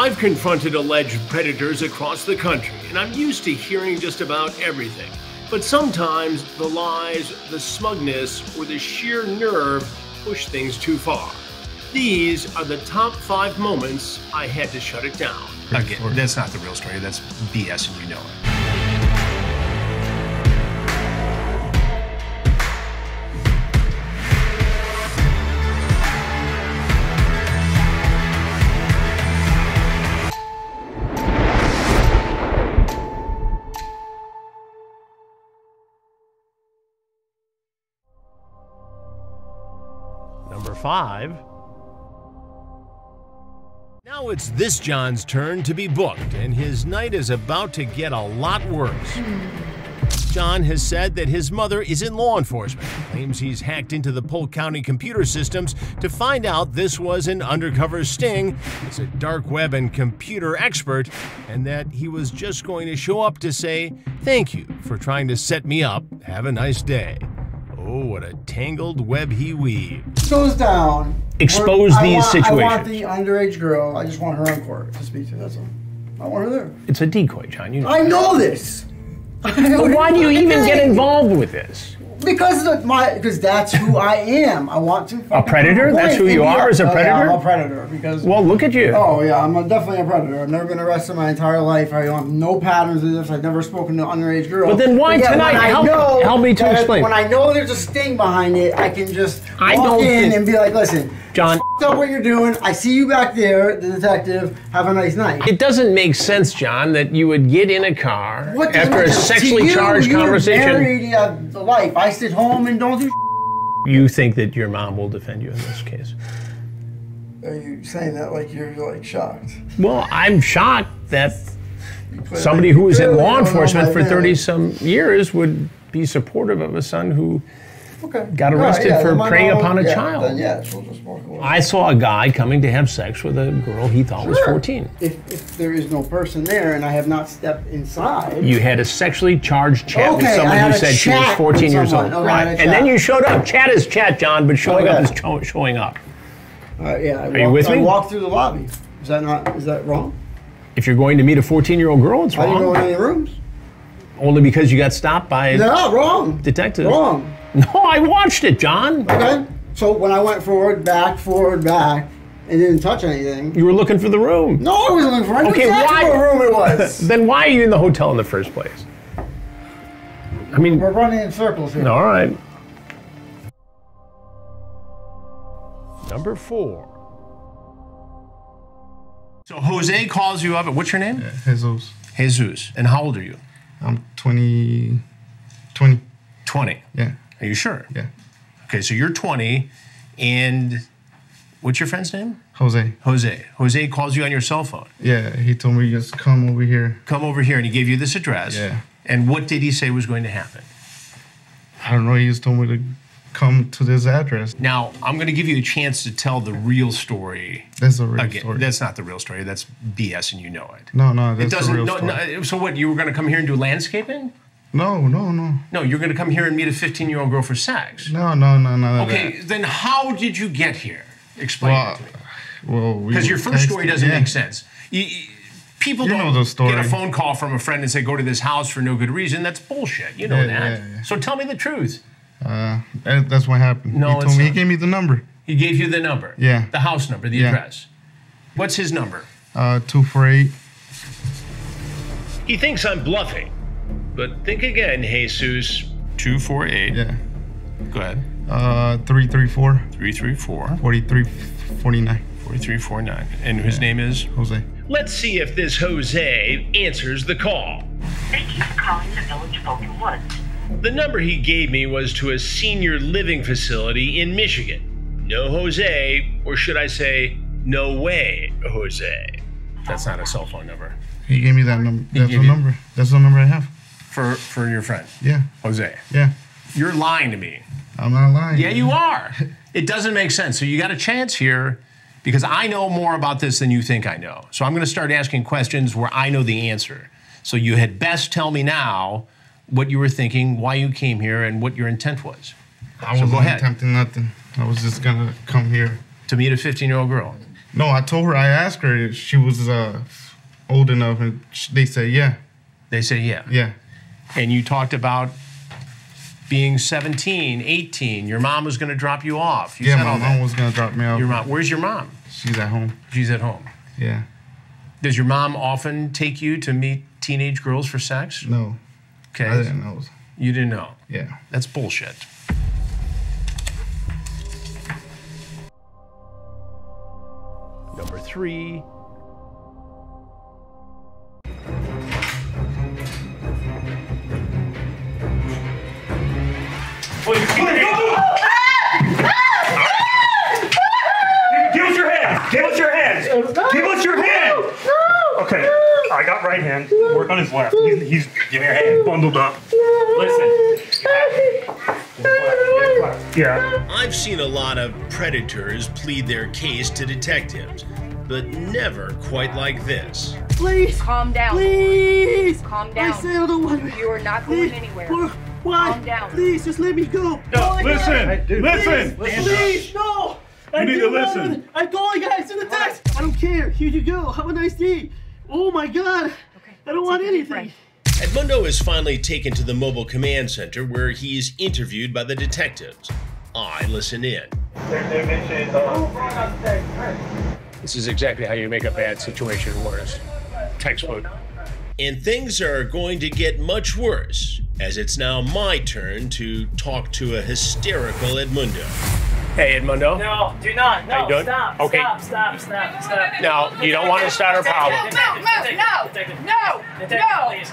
I've confronted alleged predators across the country, and I'm used to hearing just about everything. But sometimes the lies, the smugness, or the sheer nerve push things too far. These are the top 5 moments I had to shut it down. Again, that's not the real story. That's BS and you know it. Number 5. Now it's this John's turn to be booked, and his night is about to get a lot worse. John has said that his mother is in law enforcement, claims he's hacked into the Polk County computer systems to find out this was an undercover sting, is a dark web and computer expert, and that he was just going to show up to say, "Thank you for trying to set me up. Have a nice day." Oh, what a tangled web he weaved. Goes down. Expose these situations. I want the underage girl. I just want her on court to speak to. That's all. I want her there. It's a decoy, John. You know. I know this. But why do you even get involved with this? Because that's who I am. I want to. A predator? That's who you are, as a predator? Yeah, I'm a predator because. Well, look at you. Oh yeah, I'm definitely a predator. I've never been arrested my entire life. I have no patterns of this. I've never spoken to an underage girl. But then why tonight? Help me to explain. When I know there's a sting behind it, I can just walk in and be like, "Listen, John, up what you're doing. I see you back there, the detective. Have a nice night." It doesn't make sense, John, that you would get in a car after a sexually charged conversation. You're married, you have a life. I sit home and don't do. You think that your mom will defend you in this case? Are you saying that like you're like shocked? Well, I'm shocked that somebody who was in law enforcement for 30-some years would be supportive of a son who got arrested for preying upon a child. Then yeah, she'll just walk away. I saw a guy coming to have sex with a girl he thought was 14. If there is no person there and I have not stepped inside. You had a sexually charged chat with someone who said she was 14 years old. Right. And then you showed up. Chat is chat, John, but showing up is showing up. Yeah. Are you with me? I walked through the lobby. Is that wrong? If you're going to meet a 14-year-old girl, it's wrong. I didn't go in any rooms. Only because you got stopped by wrong. detectives. Wrong. No, I watched it, John. Okay. So when I went forward, back, and didn't touch anything. You were looking for the room. No, I wasn't looking for it. Okay, why? What room it was. Then why are you in the hotel in the first place? I mean, we're running in circles here. All right. Number 4. So Jose calls you up. What's your name? Jesus. Jesus. And how old are you? I'm 20. 20? Yeah. Are you sure? Yeah. Okay, so you're 20, and what's your friend's name? Jose. Jose. Jose calls you on your cell phone. Yeah, he told me just come over here. Come over here, and he gave you this address. Yeah. And what did he say was going to happen? I don't know, he just told me to come to this address. Now, I'm going to give you a chance to tell the real story. That's the real story. That's not the real story. That's BS, and you know it. No, that's the real story. No, so what, you were going to come here and do landscaping? No. No, you're going to come here and meet a 15-year-old girl for sex? No. Okay, then how did you get here? Explain it to me. Well, because your first story doesn't make sense. People don't get a phone call from a friend and say, go to this house for no good reason. That's bullshit. You know that. Yeah. So tell me the truth. That's what happened. No, he gave me the number. He gave you the number? Yeah. The house number, the address. What's his number? 248. He thinks I'm bluffing. But think again, Jesus. 248. Yeah. Go ahead. 334. 334. 4349. 4349. And his name is? Jose. Let's see if this Jose answers the call. Thank you for calling the Village of Open Woods. The number he gave me was to a senior living facility in Michigan. No Jose, or should I say, no way, Jose. That's not a cell phone number. He gave me that number. That's the number. That's the number I have. For your friend? Yeah. Jose? Yeah. You're lying to me. I'm not lying. Yeah, you are. It doesn't make sense. So you got a chance here because I know more about this than you think I know. So I'm going to start asking questions where I know the answer. So you had best tell me now what you were thinking, why you came here, and what your intent was. I wasn't attempting nothing. I was just going to come here. To meet a 15-year-old girl? No, I told her, I asked her if she was old enough, and they said yeah. They said yeah. Yeah. And you talked about being 17, 18. Your mom was going to drop you off. You Yeah, said my all mom that. was going to drop me off. Your mom. Where's your mom? She's at home. She's at home. Yeah. Does your mom often take you to meet teenage girls for sex? No. Okay. I didn't know. You didn't know? Yeah. That's bullshit. Number 3. Give us your hand! Give us your hand! Give us your hand! Okay, I got right hand. Work on his left. He's give me your hand. Bundled up. Listen. Yeah. I've seen a lot of predators plead their case to detectives, but never quite like this. Please. Calm down. Please. Calm down. I said I don't want to. You are not going anywhere. Why? Calm down. Please, just let me go. No, listen! Listen! Please, no. You need to listen. I told you guys in the text. I don't care. Here you go. Have a nice day. Oh my God. Okay. I don't want anything. Edmundo is finally taken to the mobile command center where he is interviewed by the detectives. I listen in. This is exactly how you make a bad situation worse. Textbook. And things are going to get much worse, as it's now my turn to talk to a hysterical Edmundo. Hey, Edmundo. No, do not. No, How you doing? stop. Okay. Stop. Now, you don't want to start a problem. No!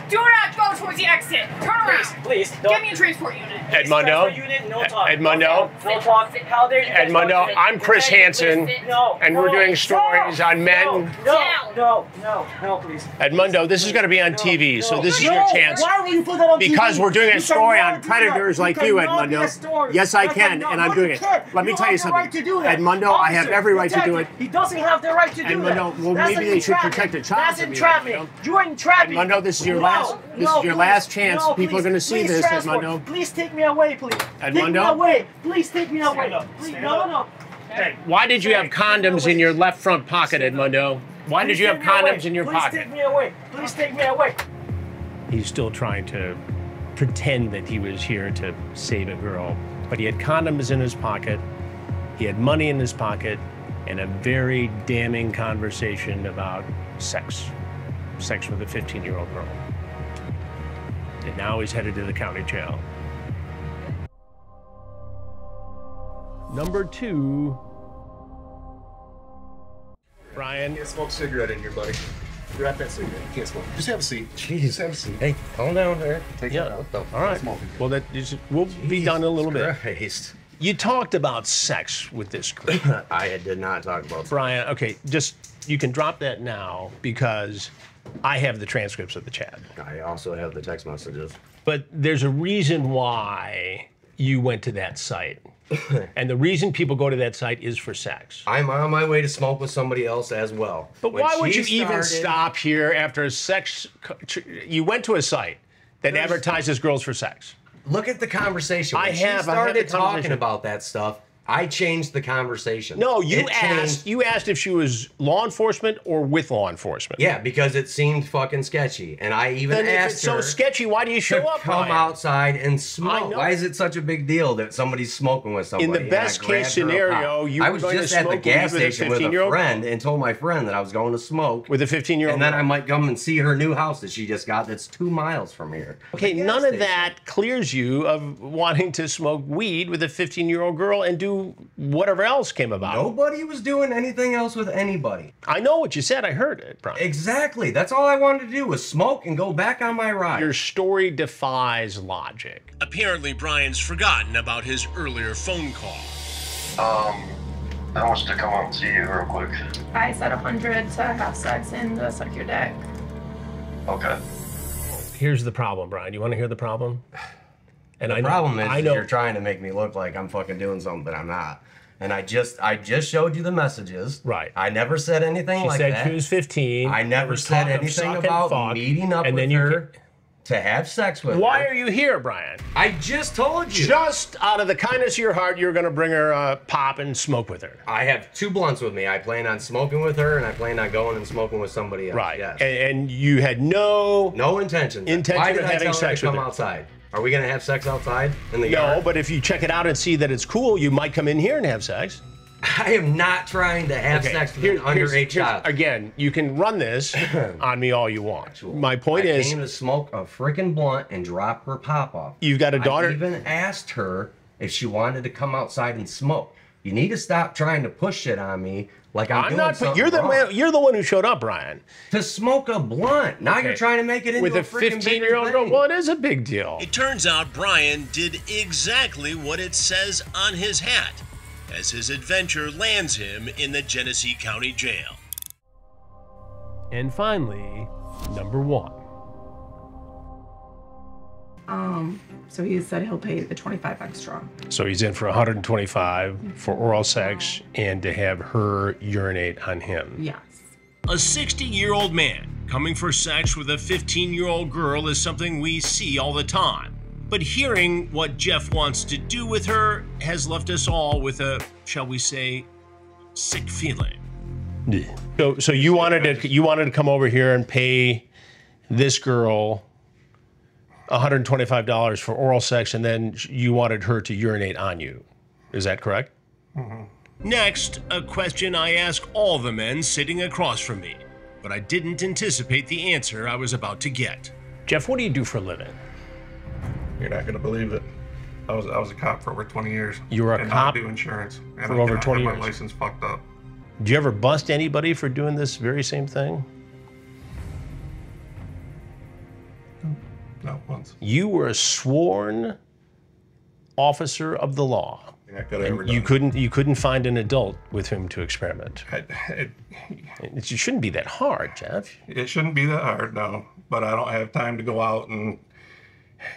Do not go towards the exit. Turn around. Please. Get me a transport unit. Edmundo. No talk. Edmundo. No talk. How dare you? Edmundo, I'm Chris Hansen, No. and we're doing stories on men. No, please. Edmundo, this is going to be on TV, so this is your chance. Why would you put that on TV? Because we're doing a You story cannot on do predators that. like You you, cannot do Edmundo. that story. Yes, I You can, cannot. and I'm No, doing you it. can't. Let me You tell you have the right something. to do that. Edmundo, I have Officer, every right to do it. He doesn't have the right to do that. Edmundo, well, That's maybe they should entrapment. protect a child That's from you, entrapment. Edmundo. You're entrapping. Edmundo, this is your please. last chance. No, People are please. going to see Please this, transport. Edmundo. Please take me away, please. Take me Edmundo? away. Please take me away. Stand up. Please, Stand no. up. Hey. Why did you have condoms in your left front pocket, Edmundo? Why did you have condoms in your pocket? Please take me away. Please take me away. He's still trying to pretend that he was here to save a girl, but he had condoms in his pocket, he had money in his pocket, and a very damning conversation about sex with a 15-year-old girl. And now he's headed to the county jail. Number 2. Brian. You can't smoke a cigarette in here, buddy. Wrap that cigarette. You can't smoke. Just have a seat. Just have a seat. Hey, calm down there. Take Yeah. that out. No, All right. smoking. Well, we'll be done in a little bit. Christ. You talked about sex with this girl. I did not talk about that. Brian, okay, just, you can drop that now because I have the transcripts of the chat. I also have the text messages. But there's a reason why you went to that site. And the reason people go to that site is for sex. I'm on my way to smoke with somebody else as well. But When why would you she even started- stop here after a sex? You went to a site that advertises girls for sex. Look at the conversation. When I she had the started talking conversation. about that stuff, I changed the conversation. No, you It changed- asked if she was law enforcement or with law enforcement. Yeah, because it seemed fucking sketchy. And I even Then if asked it's so her sketchy, why do you show to up? come Brian? outside and I smoke. know. Why is it such a big deal that somebody's smoking with somebody? In the And I best case grabbed her scenario, apart? you I were was going to just at the smoke gas weed with a station with a 15-year-old? friend and told my friend that I was going to smoke. With a 15-year-old And then girl. I might come and see her new house that she just got that's 2 miles from here. Okay, The gas none of station. that clears you of wanting to smoke weed with a 15-year-old girl and do whatever else came about. Nobody was doing anything else with anybody. I know what you said. I heard it, Brian. Exactly. That's all I wanted to do was smoke and go back on my ride. Your story defies logic. Apparently, Brian's forgotten about his earlier phone call. I want you to come up and see you real quick. I said 100 to have sex and to suck your dick. Okay. Here's the problem, Brian. You want to hear the problem? And The problem is I that know you're trying to make me look like I'm fucking doing something that I'm not. And I just showed you the messages. Right. I never said anything She like said that. she was 15. I never There was said talk of anything suck and about fuck, meeting up and with then you her to have sex with Why her. are you here, Brian? I just told you. Just out of the kindness of your heart, you're going to bring her pop and smoke with her. I have 2 blunts with me. I plan on smoking with her, and I plan on going and smoking with somebody else. Right. Yes. And you had no intention. Intention of having sex with her. Come outside. Are we going to have sex outside in the yard? yard? No, but if you check it out and see that it's cool, you might come in here and have sex. I am not trying to have sex with an underage child. Again, you can run this on me all you want. My point is, I came to smoke a freaking blunt and drop her pop off. You've got a daughter. I even asked her if she wanted to come outside and smoke. You need to stop trying to push it on me like I'm doing not. something You're the wrong. you're the one who showed up, Brian. To smoke a blunt. Now you're trying to make it into with a freaking 15-year-old girl. Well, it is a big deal. It turns out Brian did exactly what it says on his hat, as his adventure lands him in the Genesee County Jail. And finally, number 1. So he said he'll pay the 25 extra. So he's in for 125 for oral sex and to have her urinate on him. Yes. A 60-year-old man coming for sex with a 15-year-old girl is something we see all the time. But hearing what Jeff wants to do with her has left us all with a, shall we say, sick feeling. So you wanted to come over here and pay this girl $125 for oral sex, and then you wanted her to urinate on you. Is that correct? Mm-hmm. Next, a question I ask all the men sitting across from me, but I didn't anticipate the answer I was about to get. Jeff, what do you do for a living? You're not going to believe it. I was a cop for over 20 years. You were a and cop I do insurance. And for I over cannot 20 have years. My license fucked up. Do you ever bust anybody for doing this very same thing? No, once. You were a sworn officer of the law. I could have ever You done couldn't find an adult with whom to experiment. It shouldn't be that hard, Jeff. It shouldn't be that hard, no. But I don't have time to go out and,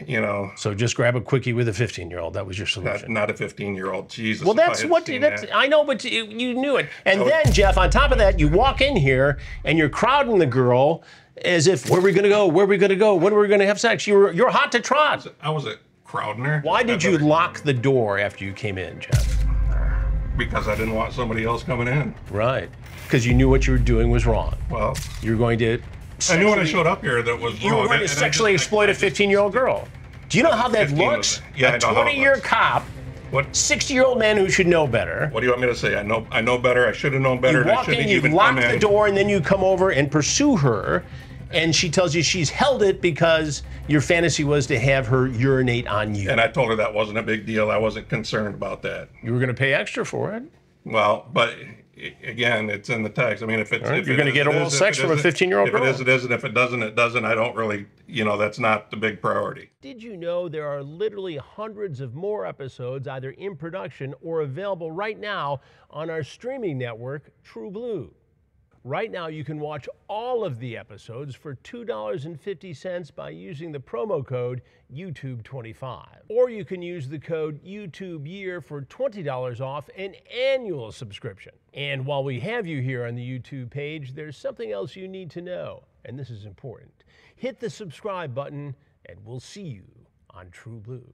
you know. So just grab a quickie with a 15-year-old. That was your solution. Not a 15-year-old. Jesus. Well, that's what. I know, but you knew it. And then, Jeff, on top of that, you walk in here and you're crowding the girl as if, where are we going to go? Where are we going to go? When are we going to have sex? You're hot to trot. I was a crowding her. Why did you lock the door after you came in, Jeff? Because I didn't want somebody else coming in. Right. Because you knew what you were doing was wrong. Well, you were going to. I knew when I showed up here that was wrong. You were going to sexually exploit a 15-year-old girl. Do you know how that looks? Yeah, a 20-year cop. What? 60-year-old man who should know better. What do you want me to say? I know better. I should have known better. You walk in, you lock the door, and then you come over and pursue her, and she tells you she's held it because your fantasy was to have her urinate on you. And I told her that wasn't a big deal. I wasn't concerned about that. You were going to pay extra for it. Well, but again, it's in the text. I mean, if it's right, you're going to get oral sex from a 15-year-old girl. If it is, it is, and if it doesn't, it doesn't. I don't really, that's not the big priority. Did you know there are literally hundreds of more episodes either in production or available right now on our streaming network, TruBlu? Right now, you can watch all of the episodes for $2.50 by using the promo code YouTube25. Or you can use the code YouTubeYear for $20 off an annual subscription. And while we have you here on the YouTube page, there's something else you need to know, and this is important. Hit the subscribe button, and we'll see you on TruBlu.